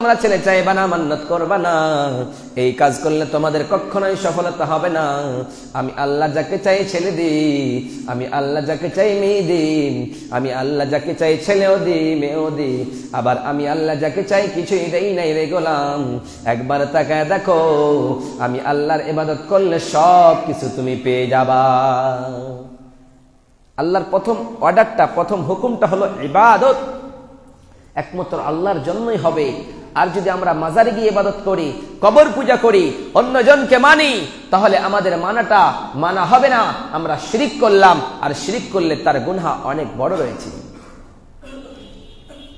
তোমরা ছেলে চাইবা না, মান্নাত করবা না, এই কাজ করলে তোমাদের কখনোই সফলতা হবে না। আমি আল্লাহ যাকে চাই ছেলে দিই, আমি আল্লাহ যাকে চাই মেয়ে দিই, আমি আল্লাহ যাকে চাই ছেলেও দিই মেয়েও দিই, আবার আমি আল্লাহ যাকে চাই কিছুই দেই নাই রে গোলাম। একবার তাকায় দেখো, আমি আল্লাহর ইবাদত করলে সব কিছু তুমি পেয়ে যাবা। আল্লাহর প্রথম অর্ডারটা, প্রথম হুকুমটা হলো ইবাদত, একমাত্র আল্লাহর জন্যই হবে। আর যদি আমরা মাজারে গিয়ে ইবাদত করি, কবর পূজা করি, অন্যজনকে মানি, তাহলে আমাদের মানা হবে না, আমরা শিরিক করলাম, আর শিরিক করলে তার গুনাহ অনেক বড় রয়েছে।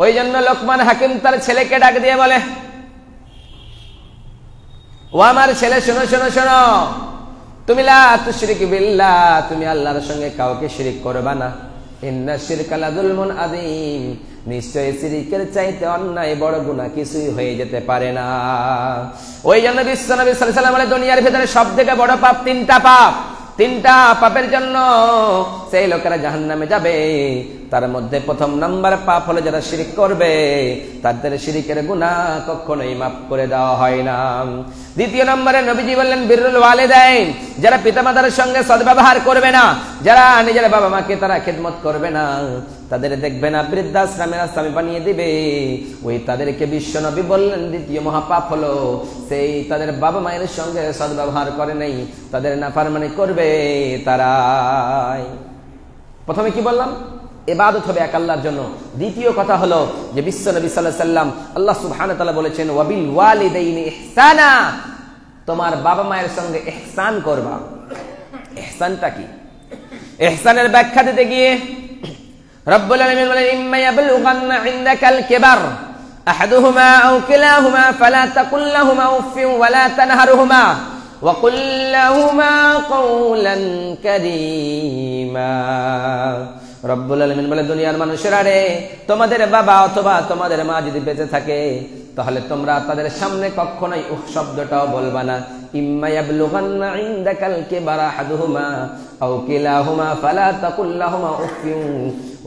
ওই জন্য লোকমান হাকিম তার ছেলেকে ডাক দিয়ে বলে, ও আমার ছেলে, শোনো শোনো শোনো, তুমি লা তুশরিক বিল্লাহ, তুমি আল্লাহর সঙ্গে কাউকে শিরিক করবা না। ইন্না শিরকা লাযুলমুন আযীম, নিশ্চয় শিরিকের চাইতে অন্যায় বড় গুনাহ কিছুই হয়ে যেতে পারে না। ওই জন্য বিশ্বনবী সাল্লাল্লাহু আলাইহি ওয়াসাল্লাম বলে, দুনিয়ার ভিতরে সবথেকে বড় পাপ তিনটা পাপ, তিনটা পাপের জন্য সেই লোকেরা জাহান্নামে যাবে। তার মধ্যে প্রথম নাম্বার পাপ হলো যারা শিরিক করবে, তাদের শিরিকের গুনাহ কখনোই মাফ করে দেওয়া হয় না। দ্বিতীয় নম্বরে নবীজি বললেন বিররুল ওয়ালিদাইন, যারা পিতামাতার সঙ্গে সদ্ব্যবহার করবে না, যারা নিজের বাবা মাকে তারা খেদমত করবে না, তাদের দেখবে না বৃদ্ধাশ্রমের আশ্রমে বানিয়ে দিবে। ওই তাদেরকে বিশ্বনবী বললেন দ্বিতীয় মহাপাপ হলো সেই তাদের বাবা মায়ের সঙ্গে সদ্ব্যবহার করে নাই, তাদের নাফরমানি করবে তারাই। প্রথমে কি বললাম? ইবাদত হবে এক আল্লাহর জন্য। দ্বিতীয় কথা হলো যে বিশ্বনবী সাল্লাল্লাহু আলাইহি ওয়াসাল্লাম, আল্লাহ সুবহানাহু ওয়া তাআলা বলেছেন ওয়াবিল ওয়ালিদাইনি ইহসানা, তোমার বাবা মায়ের সঙ্গে ইহসান করবা। ইহসানটা কি? ইহসানের ব্যাখ্যা দিতে গিয়ে রব্বুল আলামিন বলেন, ইম্মা ইয়াবলুগান্না ইনদাকাল কিবার আহাদুহুমা আও কিলাহুমা ফালা তাকুল লাহুমা উফফিন ওয়ালা তানহারহুমা ওয়া কুল লাহুমা কাওলান কারীমা। রব্বুল আলামিন বলে, দুনিয়ার মানুষেরা রে, তোমাদের বাবা অথবা তোমাদের মা যদি বেঁচে থাকে, তাহলে তোমরা তাদের সামনে কখনোই উফ শব্দটাও বলবা না। ইম্মা ইয়াবলুগান্না ইনদাকাল কিবারা আহাদুহুমা আও কিলাহুমা ফালা তাকুল লাহুমা উফফিন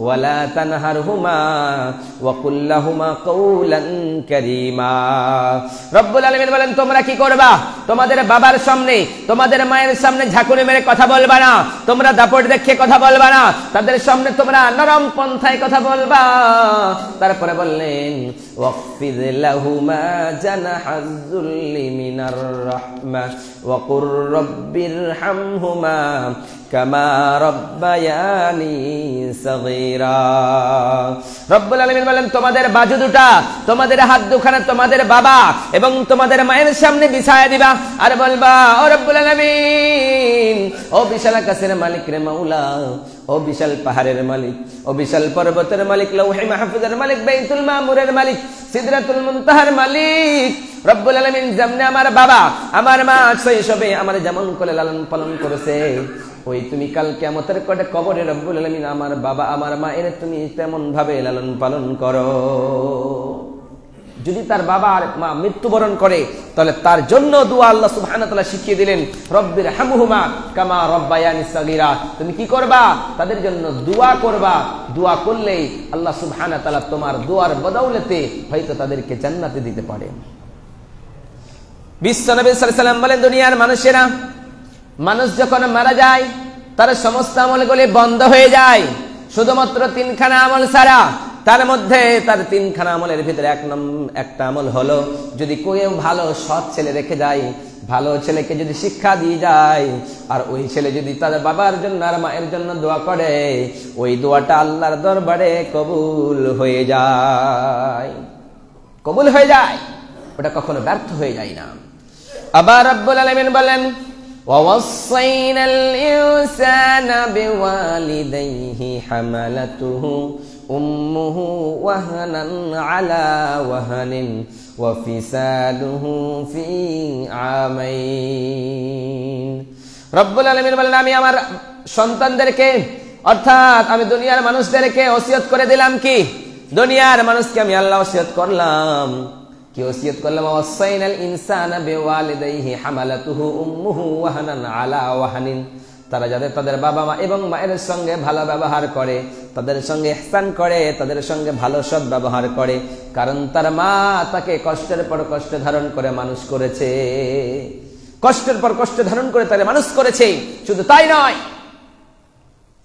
ওয়ালা তানহারহুমা ওয়া কুল লাহুমা কাওলান কারীমা। রব্বুল আলামিন বলেন, তোমরা কি করবা? তোমাদের বাবার সামনে, তোমাদের মায়ের সামনে ঝাঁকুনি মেরে কথা বলবা না, তোমরা দাপট দেখে কথা বলবা না, তাদের সামনে তোমরা নরম পন্থায় কথা বলবা। তারপরে বললেন ওয়াকফিদ লাহুমা জানাহাজ যুল্লি মিনার রাহমা ওয়া কুর রাব্বিরহামহুমা কামা রাব্বায়ানি সাগীরা। রব্বুল আলামিন বলেন, তোমাদের বাজু দুটা, তোমাদের হাত দুখানা তোমাদের বাবা এবং তোমাদের মায়ের সামনে বিছায়া দিবা, আর বলবা, ও রব্বুল আলামিন, ও বিশাল আকাশের মালিক রে মাওলা, ও বিশাল পাহাড়ের মালিক, ও বিশাল পর্বতের মালিক, লৌহে মাহফুজের মালিক, বাইতুল মামুরের মালিক, সিদরাতুল মুনতাহার মালিক। রব্বুল আলামিন যেমন আমার বাবা আমার মা শৈশবে আমার যেমন করে লালন পালন করেছে, ওই তুমি কাল কিয়ামতের কবরে রব্বুল আলামিন আমার বাবা আমার মা এর তুমি তেমন ভাবে লালন পালন করো। যদি তার বাবা আর মা মৃত্যুবরণ করে, তাহলে তার জন্য দোয়া আল্লাহ সুবহানাহু ওয়া তাআলা শিখিয়ে দিলেন, রব্বির হামহুমা কামা রাব্বায়ানি সাগীরা। তুমি কি করবা? তাদের জন্য দোয়া করবা। দোয়া করলেই আল্লাহ সুবহানাহু ওয়া তাআলা তোমার দোয়ার বদৌলতে হয়তো তাদেরকে জান্নাতে দিতে পারে। বিশ্বনবী সাল্লাল্লাহু আলাইহি ওয়াসাল্লাম বলেন, দুনিয়ার মানুষেরা, মানুষ যখন মারা যায় তার সমস্ত আমলগুলি বন্ধ হয়ে যায়, শুধুমাত্র তিনখানা আমল ছাড়া। তার মধ্যে তার তিনখানা আমলের ভিতরে একটা আমল হলো, যদি কেউ ভালো সৎ ছেলে রেখে যায়, ভালো ছেলেকে যদি শিক্ষা দিয়ে যায়, আর ওই ছেলে যদি তার বাবার জন্য আর মায়ের জন্য দোয়া করে, ওই দোয়াটা আল্লাহর দরবারে কবুল হয়ে যায়, কবুল হয়ে যায়, ওটা কখনো ব্যর্থ হয়ে যায় না। আবার রব্বুল আলামিন বলেন, وَوَصَّيْنَا الْإِنسَانَ بِوَالِدَيْهِ حَمَلَتْهُ أُمُّهُ وَهْنًا عَلَى وَهْنٍ وَفِصَالُهُ فِي عَامَيْنِ। রব্বুল আলামিন বলেন, আমি আমার সন্তানদেরকে, অর্থাৎ আমি দুনিয়ার মানুষদেরকে ওসিয়ত করে দিলাম। কি? দুনিয়ার মানুষকে আমি আল্লাহ ওসিয়ত করলাম, কি ওসিয়ত করলাম? ওয়াসাইনাল ইনসানা বিওয়ালিদাইহি হামালাতুহু উম্মুহু ওয়াহানান আলা ওয়াহানিন। তারা যাতে তাদের বাবা মা এবং মায়ের সঙ্গে ভালো ব্যবহার করে, তাদের সঙ্গে ইহসান করে, তাদের সঙ্গে ভালো সৎ ব্যবহার করে, কারণ তার মা তাকে কষ্টের পর কষ্ট ধারণ করে মানুষ করেছে, কষ্টের পর কষ্ট ধারণ করে তাকে মানুষ করেছে। শুধু তাই নয়,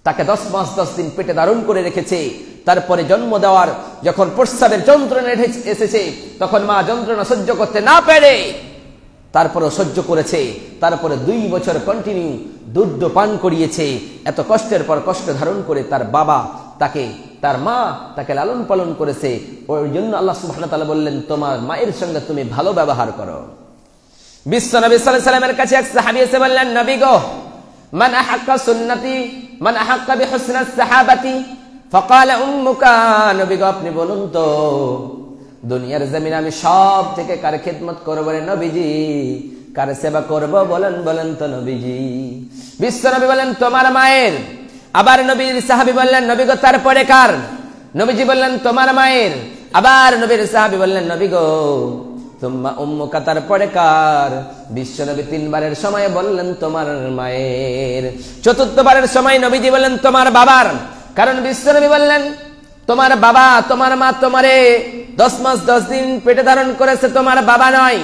তাকে 10 মাস 10 দিন পেটে ধারণ করে রেখেছে। তারপরে জন্ম দেওয়ার যখন প্রস্রাবের যন্ত্রণা এসেছে, তখন মা যন্ত্রণা সহ্য করতে না পেরে তারপরে সহ্য করেছে। তারপরে 2 বছর কন্টিনিউ দুধ পান করিয়েছে। এত কষ্টের পর কষ্ট ধারণ করে তার বাবা তাকে, তার মা তাকে লালন পালন করেছে। ওই জন্য আল্লাহ সুবহানাহু ওয়া তাআলা বললেন, তোমার মায়ের সঙ্গে তুমি ভালো ব্যবহার করো। বিশ্ব নবী সাল্লাল্লাহু আলাইহি ওয়াসাল্লামের কাছে এক সাহাবী এসে বললেন, নবী গো, মান আহাক্কা সুন্নতি মান আহাক্কা বিহুসনিস সাহাবাতি ফাকালা উম্মুকা। নবী গো, আপনি বলুন তো দুনিয়ার জমিনে আমি সব থেকে কার খিদমত করব রে নবীজি, কার সেবা করব বলেন বলেন তো নবীজি। বিশ্ব নবী বলেন, তোমার মায়ের। আবার নবীর সাহাবী বললেন, নবী গো, তারপরে কার? নবীজি বললেন, তোমার মায়ের। আবার নবীর সাহাবী বললেন, নবী গো, তুম্মা উম্মুকা, তারপরে কার? বিশ্ব নবী 3 বারের সময় বললেন, তোমার মায়ের। 4th-বারের সময় নবীজি বললেন, তোমার বাবার। কারণ বিশ্ব নবী বললেন, তোমার বাবা, তোমার মা তোমারে 10 মাস 10 দিন পেটে ধারণ করেছে, তোমার বাবা নয়।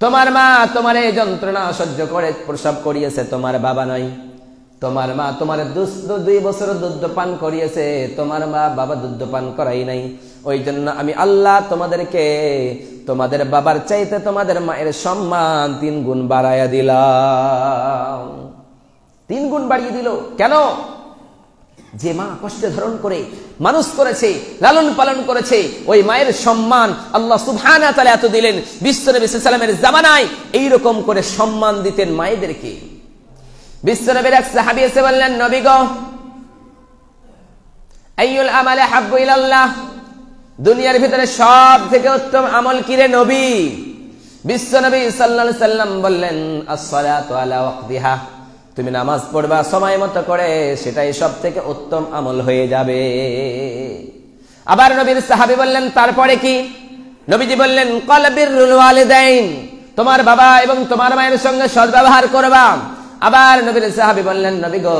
তোমার মা তোমারে যন্ত্রণা সহ্য করে প্রসব করিয়েছে, তোমার বাবা নয়। তোমার মা তোমার 2 বছর দুধ পান করিয়েছে, তোমার মা বাবা দুধ পান করাই নাই। ওই জন্য আমি আল্লাহ তোমাদেরকে তোমাদের বাবার চাইতে তোমাদের মায়ের সম্মান 3 গুণ বাড়াইয়া দিলাম। 3 গুণ বাড়িয়ে দিল। কেন? যে মা কষ্টে ধারণ করে মানুষ করেছে, লালন পালন করেছে, ওই মায়ের সম্মান আল্লাহ সুবহানাহু ওয়া তাআলা এত দিলেন। বিশ্ব নবী সাল্লাল্লাহু আলাইহি ওয়াসাল্লামের জামানায় এইরকম করে সম্মান দিতেন মায়েদেরকে। বিশ্ব নবীর এক সাহাবী এসে বললেন, নবী গো, আইয়ুল আমালি হাব্বু ইলাল্লাহ, দুনিয়ার ভিতরে সব থেকে উত্তম আমল কি রে নবী? বিশ্ব নবী সাল্লাল্লাহু আলাইহি ওয়াসাল্লাম বললেন, আস-সালাতু আলা ওয়াক্তিহা, তুমি নামাজ পড়বা সময় মতো করে, সেটাই সব থেকে উত্তম আমল হয়ে যাবে। আবার নবীর সাহাবী বললেন, তারপরে কি? নবীজি বললেন, ক্বালা বিররুল ওয়ালিদাইন, তোমার বাবা এবং তোমার মায়ের সঙ্গে সদ্ব্যবহার করবা। আবার নবীর সাহাবী বললেন, নবী গো,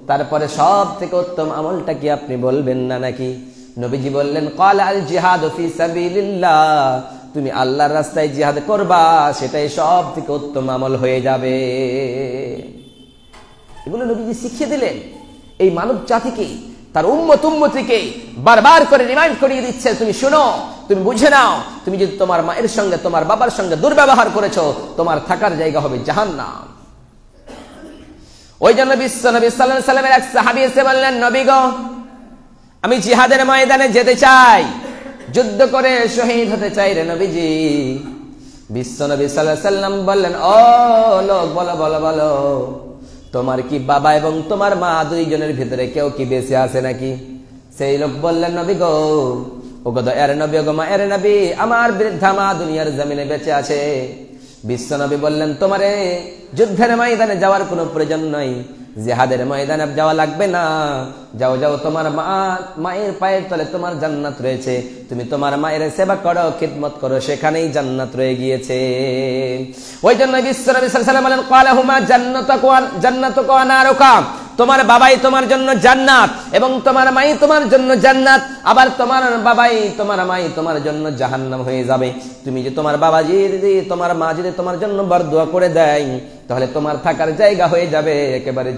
তারপরে সব থেকে উত্তম আমলটা কি আপনি বলবেন না নাকি? নবীজি বললেন, ক্বালা আল জিহাদু ফি সাবিলিল্লাহ, তুমি আল্লাহর রাস্তায় জিহাদ করবা, সেটাই সব থেকে উত্তম আমল হয়ে যাবে। এগুলো নবীজি শিখিয়ে দিলেন। এই মানব জাতিকে, তার উম্মতিকে বারবার করে রিমাইন্ড করিয়ে দিচ্ছে, তুমি শোনো, তুমি বুঝে নাও, তুমি যদি তোমার মায়ের সঙ্গে তোমার বাবার সঙ্গে দুর্ব্যবহার করেছো, তোমার থাকার জায়গা হবে জাহান্নাম। ওই জন্য বিশ্ব নবী সাল্লাল্লাহু আলাইহি ওয়াসাল্লামের এক সাহাবী এসে বললেন, নবী গো, আমি জিহাদের ময়দানে যেতে চাই, যুদ্ধ করে শহীদ হতে চাই রে নবীজি। বিশ্ব নবী সাল্লাল্লাহু আলাইহি ওয়াসাল্লাম বললেন, ও লোক, বলো বলো বলো, তোমার কি বাবা এবং তোমার মা 2 জনের ভিতরে কেউ কি বেঁচে আছে নাকি? সেই লোক বললেন, নবী গো, ও গো দয়ার নবী, ও গো মায়ের নবী, আমার বৃদ্ধা মা দুনিয়ার জমিনে বেঁচে আছে। বিশ্ব নবী বললেন, তোমারে যুদ্ধের ময়দানে যাওয়ার কোনো প্রয়োজন নাই, জিহাদের ময়দানে যাওয়া লাগবে না, যাও যাও, তোমার মায়ের পায়ের তলে তোমার জান্নাত রয়েছে, তুমি তোমার মায়ের সেবা করো, খিদমত করো, সেখানেই জান্নাত রয়ে গিয়েছে। ওই জন্য বিশ্ব নবী সাল্লাল্লাহু আলাইহি ওয়াসাল্লাম বলেন, ক্বালাহুমা জান্নাতুকা ওয়া নারুকা, তোমার বাবাই তোমার জন্য জান্নাত এবং তোমার মাই তোমার জন্য জান্নাত। আবার তোমার বাবাই তোমার মাই তোমার জন্য জাহান্নাম হয়ে যাবে। তুমি যে তোমার বাবা যদি তোমার মা যদি তোমার জন্য বরদুয়া করে দেয়, তাহলে তোমার থাকার জায়গা হয়ে যাবে একেবারে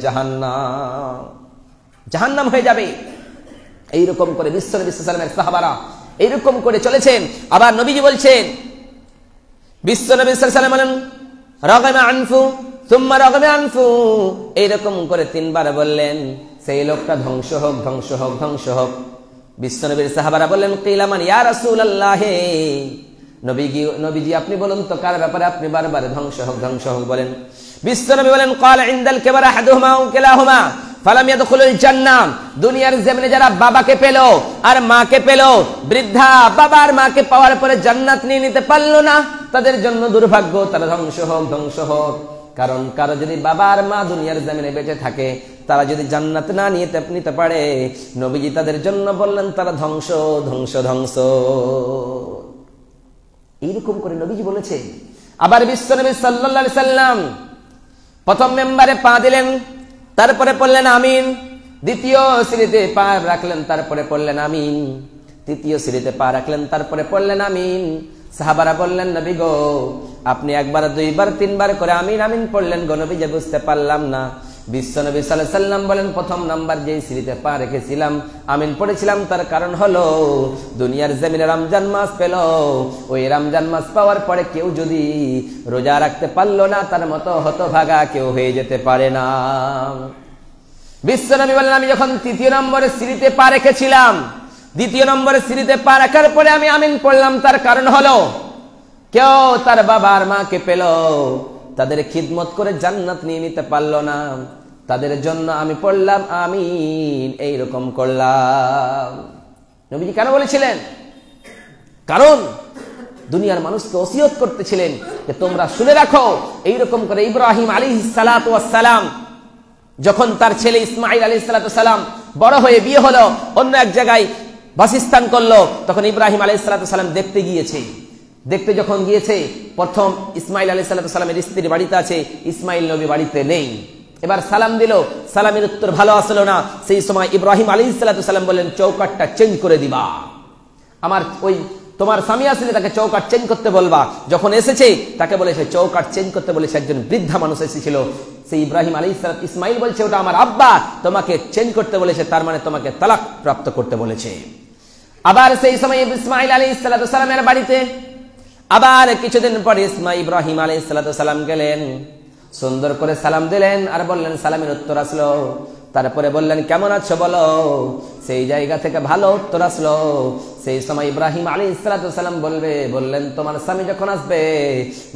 জাহান্নাম হয়ে যাবে। এইরকম করে বিশ্ব নবী সাল্লাল্লাহু আলাইহি ওয়াসাল্লামের সাহাবারা এইরকম করে চলেছেন। আবার নবীজি বলছেন, বিশ্ব নবী সাল্লাল্লাহু আলাইহি ওয়াসাল্লাম বলেন, রাগামা আনফু সুম্মা রাগামা আনফু, এইরকম করে 3 বার বললেন, সেই লোকটা ধ্বংস হোক, ধ্বংস হোক, ধ্বংস হোক। বিশ্ব নবীর সাহাবারা বললেন, কিলা মান ইয়া রাসূলুল্লাহ, নবীজি আপনি বলুন তো কার ব্যাপারে আপনি বারবার ধ্বংস হোক, ধ্বংস হোক বলেন? বিশ্ব নবী বলেন, ক্বালা ইনদাল কিবার আহাদুহুমা আও কিলাহুমা ফালাম ইয়াদখুলুল জান্নাহ, দুনিয়ার জমিনে যারা বাবাকে পেল আর মাকে পেল, বৃদ্ধা বাবা আর মাকে পাওয়ার পরে জান্নাত নিয়ে নিতে পারলো না, তাদের জন্য দুর্ভাগ্য, তারা ধ্বংস হোক, ধ্বংস হোক। কারণ কারো যদি বাবা আর মা দুনিয়ার জমিনে বেঁচে থাকে, তারা যদি জান্নাত না নিতে পারে, নবীজি তাদের জন্য বললেন তারা ধ্বংস, ধ্বংস, ধ্বংস। এইরকম করে নবীজি বলেছে। আবার বিশ্ব নবী সাল্লাল্লাহু আলাইহি ওয়াসাল্লাম প্রথম মেম্বারে পা দিলেন, তারপরে পড়লেন আমিন, দ্বিতীয় সিঁড়িতে পা রাখলেন, তারপরে পড়লেন আমিন, তৃতীয় সিঁড়িতে পা রাখলেন, তারপরে পড়লেন আমিন। সাহাবারা বললেন, নবী গো, আপনি একবার, দুইবার, তিনবার করে আমিন আমিন পড়লেন গো নবী, যে বুঝতে পারলাম না। বিশ্ব নবী সাল্লাল্লাহু আলাইহি সাল্লাম বলেন, প্রথম নাম্বার যেই সিঁড়িতে পা রেখেছিলাম, আমিন পড়েছিলাম, তার কারণ হলো দুনিয়ার জমিনে রমজান মাস পেল, ওই রমজান মাস পাওয়ার পরে কেউ যদি রোজা রাখতে পারলো না, তার মতো হতভাগা কেউ হয়ে যেতে পারে না। বিশ্ব নবী বললেন, আমি যখন তৃতীয় নম্বরের সিঁড়িতে পা রেখেছিলাম, দ্বিতীয় নম্বরের সিঁড়িতে পা রাখার পরে আমি আমিন পড়লাম, তার কারণ হলো কেউ তার বাবা আর মাকে পেল, তাদের খিদমত করে জান্নাত নিয়ে নিতে পারলো না, তাদের জন্য আমি পড়লাম আমিন, এইরকম করলাম। নবীজি কেন বলেছিলেন? কারণ দুনিয়ার মানুষকে ওসিয়ত করতেছিলেন যে তোমরা শুনে রাখো, এইরকম করে ইব্রাহিম আলাইহিস সালাতু ওয়াস সালাম যখন তার ছেলে ইসমাঈল আলাইহিস সালাতু ওয়াস সালাম বড় হয়ে বিয়ে হলো, অন্য এক জায়গায় বাসস্থান করলো, তখন ইব্রাহিম আলাইহিস সালাতু ওয়াস সালাম দেখতে গিয়েছে। দেখতে যখন গিয়েছে, প্রথম ইসমাঈল আলাইহিস সালাতু ওয়াস সালামের স্ত্রী বাড়িতে আছে, ইসমাঈল নবী বাড়িতে নেই। এবার সালাম দিল, সালামের উত্তর ভালো আসলো না। সেই সময় ইব্রাহিম আলাইহিস সালাতু ওয়াস সালাম বললেন, চৌকাটটা চেঞ্জ করে দিবা, আমার ওই তোমার স্বামী আসলে তাকে চৌকাট চেঞ্জ করতে বলবা। যখন এসেছে তাকে বলেছে চৌকাট চেঞ্জ করতে বলেছে, একজন বৃদ্ধা মানুষ এসেছিল। সেই ইব্রাহিম আলাইহিস সালাম, ইসমাঈল বলছে ওটা আমার আব্বা, তোমাকে চেঞ্জ করতে বলেছে, তার মানে তোমাকে তালাক প্রাপ্ত করতে বলেছে। আবার সেই সময় ইসমাঈল আলাইহিস সালামের বাড়িতে আবার কিছুদিন পরে ইব্রাহিম আলাইহিস সালাম গেলেন, সুন্দর করে সালাম দিলেন আর বললেন, সালামের উত্তর আসলো। তারপরে বললেন, কেমন আছো বলো, সেই জায়গা থেকে ভালো উত্তর আসলো। সেই সময় ইব্রাহিম আলাইহিস সালাম বললেন, তোমার স্বামী যখন আসবে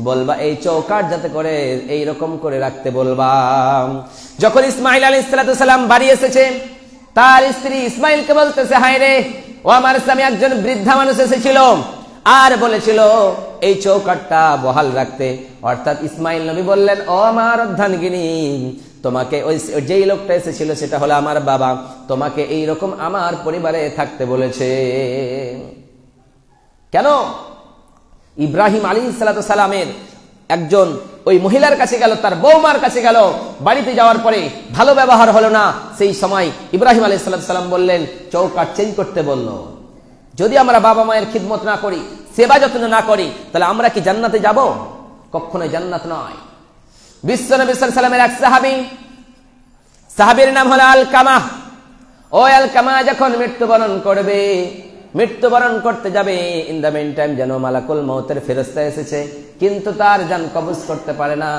বলবা এই চৌকাট যাতে করে এইরকম করে রাখতে বলবা। যখন ইসমাঈল আলাইহিস সালাম বাড়ি এসেছে, তার স্ত্রী ইসমাঈলকে বলতেছে, হায় রে, ও আমার স্বামী একজন বৃদ্ধা মানুষ এসেছিল আর বলেছিল এই চৌকাটটা বহাল রাখতে। অর্থাৎ ইসমাঈল নবী বললেন, ও আমার অর্ধাঙ্গিনী, তোমাকে ওই যেই লোকটা এসেছিল সেটা হলো আমার বাবা, তোমাকে এইরকম আমার পরিবারে থাকতে বলেছে। কেন? ইব্রাহিম আলাইহিস সালামের একজন ওই মহিলার কাছে গেল, তার বৌমার কাছে গেল, বাড়িতে যাওয়ার পরে ভালো ব্যবহার হলো না। সেই সময় ইব্রাহিম আলাইহিস সালাম বললেন, চৌকাট চেঞ্জ করতে বলল। যদি আমরা বাবা মায়ের খিদমত না করি, সেবা যত্ন না করি, তাহলে আমরা কি জান্নাতে যাব? কখনোই জান্নাত নয়। বিশ্ব নবী সাল্লাল্লাহু আলাইহি ওয়াসাল্লামের এক সাহাবীর নাম হলো আলকামা। ওই আলকামা যখন মৃত্যুবরণ করতে যাবে, ইন দ্য মেইন টাইম যেন মালাকুল মউতের ফেরেশতা এসেছে, কিন্তু তার জান কবজ করতে পারে না,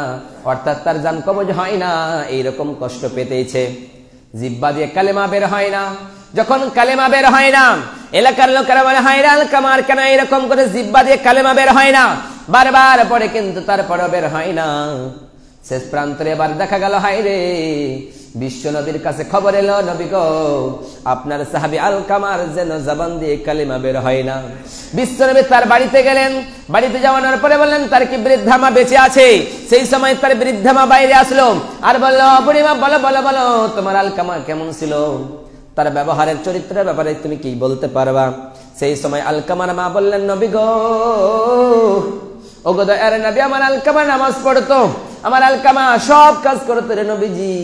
অর্থাৎ তার জান কবজ হয় না, এইরকম কষ্ট পেতেছে। জিহ্বা দিয়ে কালেমা বের হয় না। যখন কালেমা বের হয় না, এলাকার লোকেরা বলে, হায় রে আলকামার কেন এরকম করে জিহ্বা দিয়ে কালেমা বের হয় না? বারবার পড়ে কিন্তু তারপরও বের হয় না। শেষ প্রান্তরে এবার দেখা গেল, হায় রে, বিশ্ব নবীর কাছে খবর এলো, নবী গো, আপনার সাহাবী আলকামার যেন জবান দিয়ে কালেমা বের হয় না। বিশ্ব নবী তার বাড়িতে গেলেন। বাড়িতে যাওয়ানোর পরে বললেন, তার কি বৃদ্ধা মা বেঁচে আছে? সেই সময় তার বৃদ্ধা মা বাইরে আসলো আর বলল, বুড়িমা বলো বলো বলো, তোমার আলকামা কেমন ছিল? তার ব্যবহারের চরিত্রের ব্যাপারে তুমি কি বলতে পারবা? সেই সময় আলকামার মা বললেন, নবী গো, ও গো দয়ার নবী, আমার আলকামা নামাজ পড়তো, আমার আলকামা সব কাজ করতো রে নবীজি,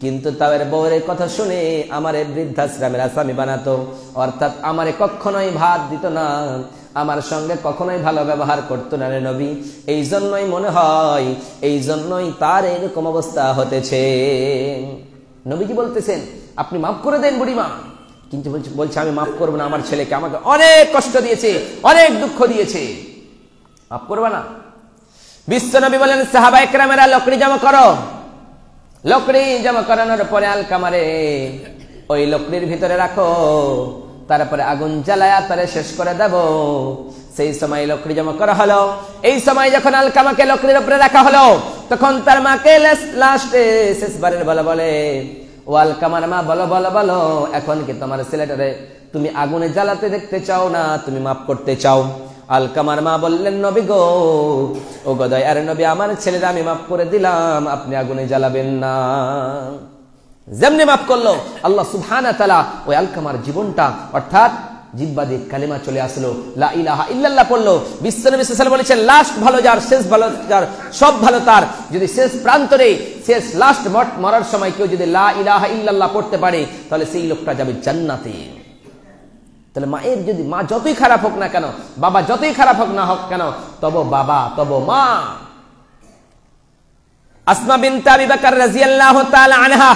কিন্তু তার বউয়ের কথা শুনে আমারে বৃদ্ধাশ্রমের আসামি বানাতো। অর্থাৎ আমারে কখনোই ভাত দিত না, আমার সঙ্গে কখনোই ভালো ব্যবহার করতো না রে নবী। এই জন্যই মনে হয়, এই জন্যই তার এরকম অবস্থা হতেছে। নবীজি বলতেছেন, আপনি মাফ করে দেন বুড়িমা। কিন্তু বলছে, আমি মাফ করবো না, আমার ছেলেকে আমাকে অনেক কষ্ট দিয়েছে, অনেক দুঃখ দিয়েছে, মাফ করবা না? বিশ্ব নবী বলেন, সাহাবায়ে কেরামেরা লকড়ি জমা করো। লকড়ি জমা করানোর পরে আলকামারে ওই লকড়ির ভিতরে রাখো, তারপরে আগুন জ্বালায়া তারে শেষ করে দেব। সেই সময় লকড়ি জমা করা হলো। এই সময় যখন আলকামাকে লকড়ির উপরে রাখা হলো, তখন তার মাকে লাস্টে শেষবারের বলে, ও আলকামার মা, বলো বলো বলো, এখন কি তোমার ছেলেটারে তুমি আগুনে জ্বালাতে দেখতে চাও না তুমি মাফ করতে চাও? আলকামার মা বললেন, নবী গো, ও গো দয়ার নবী, আমার ছেলেরা আমি মাফ করে দিলাম, আপনি আগুনে জ্বালাবেন না। যেমনি মাফ করলো, আল্লাহ সুবহানাহু ওয়া তাআলা ওই আলকামার জীবনটা, অর্থাৎ জিহ্বা দিয়ে কালেমা চলে আসলো, লা ইলাহা ইল্লাল্লাহ পড়লো। বিশ্ব নবী সাল্লাল্লাহু আলাইহি ওয়াসাল্লাম বলেছেন, লাস্ট ভালো যার, শেষ ভালো যার, সব ভালো তার। যদি শেষ প্রান্তরে, শেষ লাস্ট মরার সময় কেউ যদি লা ইলাহা ইল্লাল্লাহ পড়তে পারে, তাহলে সেই লোকটা যাবে জান্নাতে। তাহলে মায়ের যদি মা যতই খারাপ হোক না কেন, বাবা যতই খারাপ হোক না হোক কেন, তবু বাবা তবু মা। আসমা বিনতে আবি বকর রাদিয়াল্লাহু তাআলা আনহা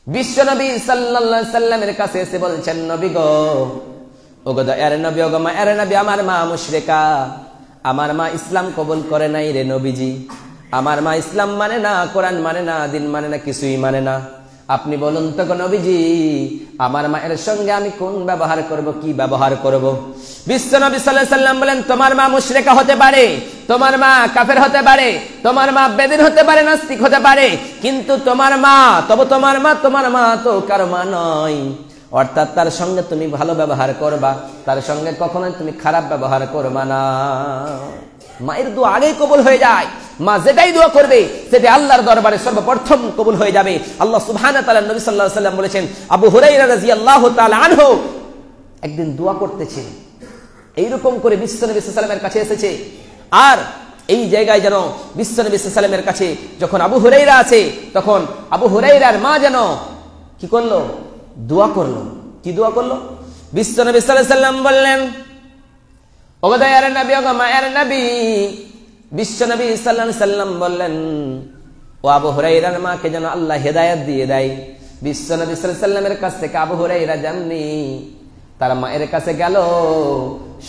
বিশ্বনবী সাল্লাল্লাহু আলাইহি সাল্লামের কাছে এসে বলছেন, নবী গো, ওগো দয়ার নবী, ওগো মায়ের নবী, আমার মা মুশরিকা, আমার মা ইসলাম কবুল করে নাই রে নবীজি। আমার মা ইসলাম মানে না, কোরআন মানে না, দিন মানে না, কিছুই মানে না। আপনি বলুন তো গো নবীজি, আমার মায়ের সঙ্গে আমি কোন ব্যবহার করব, কি ব্যবহার করব? বিশ্বনবী সাল্লাল্লাহু আলাইহি সাল্লাম বলেন, তোমার মা মুশরিকা হতে পারে, তোমার মা কাফের হতে পারে, তোমার মা বেদিন হতে পারে, নাস্তিক হতে পারে, কিন্তু তোমার মা তোমার মা তো কারো মা নয়। অর্থাৎ তার সঙ্গে তুমি ভালো ব্যবহার করবা, তার সঙ্গে কখনোই তুমি খারাপ ব্যবহার করবা না। মায়ের দোয়া আগেই কবুল হয়ে যায়। মা যেটাই দোয়া করবে সেটা আল্লাহর দরবারে সর্বপ্রথম কবুল হয়ে যাবে। আল্লাহ সুবহানাহু ওয়া তাআলা, নবী সাল্লাল্লাহু আলাইহি ওয়াসাল্লাম বলেছেন, আবু হুরায়রা রাদিয়াল্লাহু তাআলা আনহু একদিন দোয়া করতেছে, এইরকম করে বিশ্বনবী সাল্লাল্লাহু আলাইহি ওয়াসাল্লামের কাছে এসেছে। আর এই জায়গায় যেন বিশ্বনবী সাল্লাল্লাহু আলাইহি ওয়াসাল্লামের কাছে যখন আবু হুরায়রা আছে, তখন আবু হুরায়রার মা যেন কি করলো? দোয়া করলো। কি দোয়া করলো? বিশ্বনবী সাল্লাল্লাহু আলাইহি ওয়াসাল্লাম বললেন, ও দয়ার নবী, ও মায়ের নবী, বিশ্বনবী সাল্লাল্লাহু আলাইহি ওয়াসাল্লাম বললেন, ও আবু হুরায়রার মাকে যেন আল্লাহ হেদায়েত দিয়ে দেয়। বিশ্বনবী সাল্লাল্লাহু আলাইহি ওয়াসাল্লামের কাছ থেকে আবু হুরায়রা যাননি, তার মায়ের কাছে গেল,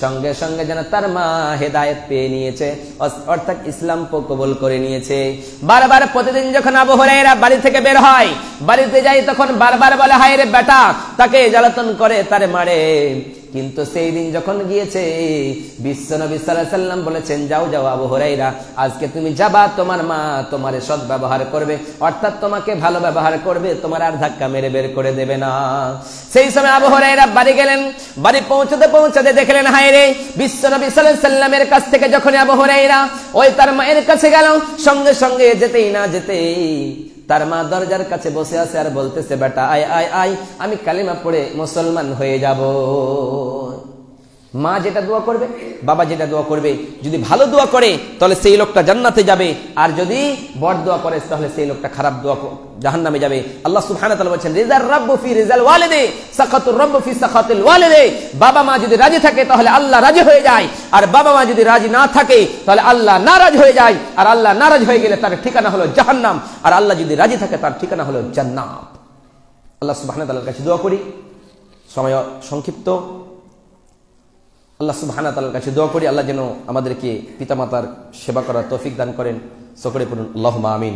সঙ্গে সঙ্গে যেন তার মা হেদায়েত পেয়ে নিয়েছে, অর্থাৎ ইসলাম কবুল করে নিয়েছে। বারবার প্রতিদিন যখন আবু হুরায়রা বাড়ি থেকে বের হয়, বাড়িতে যায়, তখন বারবার বলে, হায় রে বেটা, তাকে জ্বালাতন করে, তারে মারে। কিন্তু সেই দিন যখন গিয়েছে, বিশ্বনবী সাল্লাল্লাহু আলাইহি ওয়াসাল্লাম বলেছেন, যাও যাও আবু হুরায়রা, আজকে তুমি যাবা, তোমার মা তোমার সৎ ব্যবহার করবে, অর্থাৎ তোমাকে ভালো ব্যবহার করবে, তোমার আর ধাক্কা মেরে বের করে দেবে না। সেই সময় আবু হুরায়রা বাড়ি গেলেন। বাড়ি পৌঁছতে দেখলেন, হায় রে, বিশ্বনবী সাল্লাল্লাহু আলাইহি ওয়াসাল্লামের কাছ থেকে যখন আবু হুরায়রা ওই তার মায়ের কাছে গেল, সঙ্গে সঙ্গে যেতেই না যেতেই তার মা দরজার কাছে বসে আছে আর বলতেছে, বেটা আয় আয় আয়, আমি কালিমা পড়ে মুসলমান হয়ে যাব। মা যেটা দোয়া করবে, বাবা যেটা দোয়া করবে, যদি ভালো দোয়া করে তাহলে সেই লোকটা জান্নাতে যাবে, আর যদি বদ দোয়া করে তাহলে সেই লোকটা খারাপ দোয়া জাহান্নামে যাবে। আল্লাহ সুবহানাহু ওয়া তাআলা বলেছেন, রিজার রাব্বু ফি রিজাল ওয়ালিদি, সাখাতুর রাব্বু ফি সাখাতিল ওয়ালিদি। বাবা মা যদি রাজি থাকে তাহলে আল্লাহ রাজি হয়ে যায়, আর বাবা মা যদি রাজি না থাকে তাহলে আল্লাহ নারাজ হয়ে যায়, আর আল্লাহ নারাজ হয়ে গেলে তার ঠিকানা হলো জাহান্নাম, আর আল্লাহ যদি রাজি থাকে তার ঠিকানা হলো জান্নাত। আল্লাহ সুবহানাহু ওয়া তাআলার কাছে দোয়া করি, সময় সংক্ষিপ্ত, আল্লাহ সুবহানাহু ওয়া তাআলার কাছে দোয়া করি, আল্লাহ যেন আমাদেরকে পিতামাতার সেবা করার তৌফিক দান করেন। সকলে পড়ুন আল্লাহুম্মা আমিন।